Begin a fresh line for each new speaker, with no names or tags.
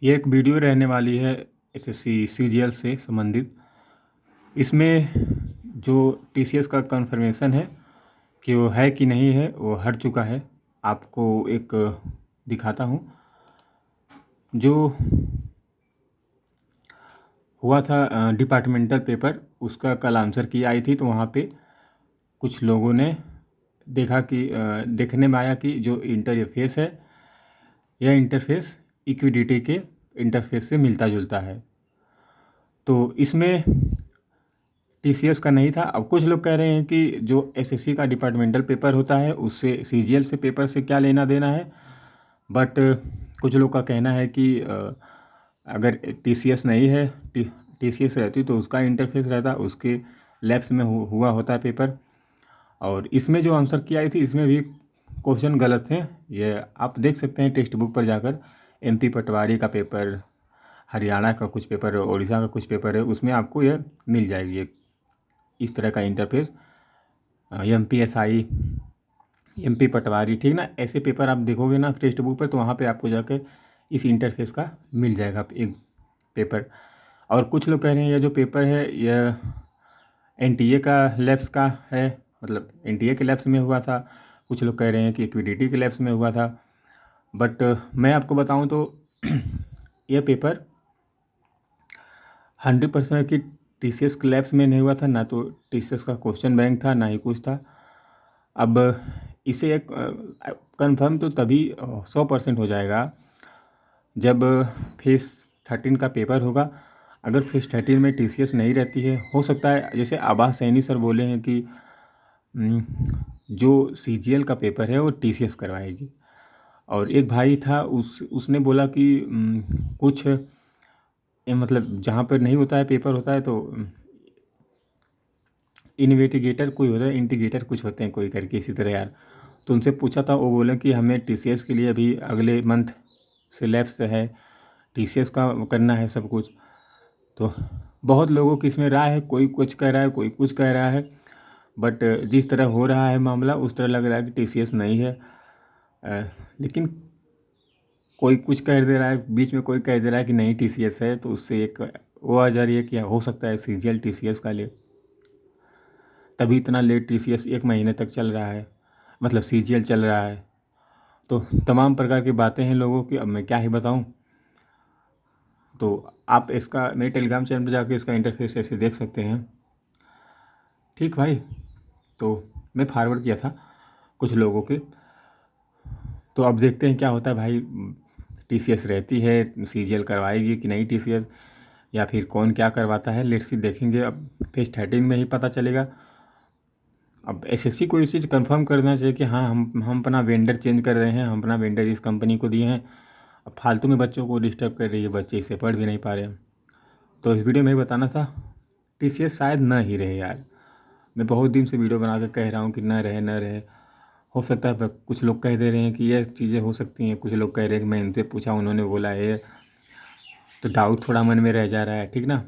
ये एक वीडियो रहने वाली है एसएससी सीजीएल से संबंधित। इसमें जो टीसीएस का कन्फर्मेशन है कि वो है कि नहीं है, वो हट चुका है। आपको एक दिखाता हूँ। जो हुआ था डिपार्टमेंटल पेपर, उसका कल आंसर की आई थी, तो वहाँ पे कुछ लोगों ने देखा कि देखने में आया कि जो इंटरफेस है, यह इंटरफेस इक्विडिटी के इंटरफेस से मिलता जुलता है। तो इसमें टीसीएस का नहीं था। अब कुछ लोग कह रहे हैं कि जो एसएससी का डिपार्टमेंटल पेपर होता है उससे सीजीएल से पेपर से क्या लेना देना है। बट कुछ लोग का कहना है कि अगर टीसीएस नहीं है, टीसीएस रहती तो उसका इंटरफेस रहता, उसके लैब्स में हुआ होता है पेपर। और इसमें जो आंसर की आई थी, इसमें भी क्वेश्चन गलत थे। ये आप देख सकते हैं टेक्स्ट बुक पर जाकर। एमपी पटवारी का पेपर, हरियाणा का कुछ पेपर, उड़ीसा का कुछ पेपर है, उसमें आपको यह मिल जाएगी इस तरह का इंटरफेस। एमपीएसआई, एमपी पटवारी, ठीक ना, ऐसे पेपर आप देखोगे ना टेक्स्ट बुक पर, तो वहाँ पे आपको जाकर इस इंटरफेस का मिल जाएगा एक पेपर। और कुछ लोग कह रहे हैं यह जो पेपर है यह एनटीए का लैब्स का है, मतलब एनटीए के लैब्स में हुआ था। कुछ लोग कह रहे हैं कि इक्विडिटी के लैब्स में हुआ था। बट मैं आपको बताऊं तो यह पेपर 100% की टीसीएस के लैब्स में नहीं हुआ था, ना तो टीसीएस का क्वेश्चन बैंक था, ना ही कुछ था। अब इसे एक कंफर्म तो तभी 100% हो जाएगा जब फेस 13 का पेपर होगा। अगर फेस 13 में टीसीएस नहीं रहती है, हो सकता है जैसे आभास सैनी सर बोले हैं कि जो सीजीएल का पेपर है वो टीसीएस करवाएगी। और एक भाई था, उसने बोला कि कुछ मतलब जहाँ पर नहीं होता है पेपर होता है तो इन्वेस्टिगेटर कोई होता है, इंटीग्रेटर कुछ होते हैं कोई करके इसी तरह यार। तो उनसे पूछा था, वो बोले कि हमें टीसीएस के लिए अभी अगले मंथ से लैब्स है, टीसीएस का करना है सब कुछ। तो बहुत लोगों की इसमें राय है, कोई कुछ कह रहा है, कोई कुछ कह रहा है। बट जिस तरह हो रहा है मामला, उस तरह लग रहा है कि टीसीएस नहीं है। लेकिन कोई कुछ कह दे रहा है, बीच में कोई कह दे रहा है कि नहीं टीसीएस है, तो उससे एक वो आ जा रही है कि हो सकता है सीजीएल टीसीएस का ले। तभी इतना लेट टीसीएस 1 महीने तक चल रहा है, मतलब सीजीएल चल रहा है। तो तमाम प्रकार की बातें हैं लोगों की, अब मैं क्या ही बताऊं। तो आप इसका मेरे टेलीग्राम चैनल पर जाकर इसका इंटरफेस ऐसे देख सकते हैं। ठीक भाई, तो मैं फॉरवर्ड किया था कुछ लोगों के। तो अब देखते हैं क्या होता है भाई, टीसीएस रहती है, सीजीएल करवाएगी कि नहीं टीसीएस, या फिर कौन क्या करवाता है, लेट्स सी, देखेंगे। अब फेज 13 में ही पता चलेगा। अब एसएससी को इस चीज़ कंफर्म करना चाहिए कि हाँ, हम अपना वेंडर चेंज कर रहे हैं, हम अपना वेंडर इस कंपनी को दिए हैं। अब फालतू में बच्चों को डिस्टर्ब कर रही है, बच्चे इसे पढ़ भी नहीं पा रहे हैं। तो इस वीडियो में ही बताना था, टीसीएस शायद न ही रहे यार। मैं बहुत दिन से वीडियो बना कर कह रहा हूँ कि न रहे, न रहे। हो सकता है कुछ लोग कह दे रहे हैं कि ये चीज़ें हो सकती हैं, कुछ लोग कह रहे हैं कि मैं इनसे पूछा, उन्होंने बोला है, तो डाउट थोड़ा मन में रह जा रहा है, ठीक ना।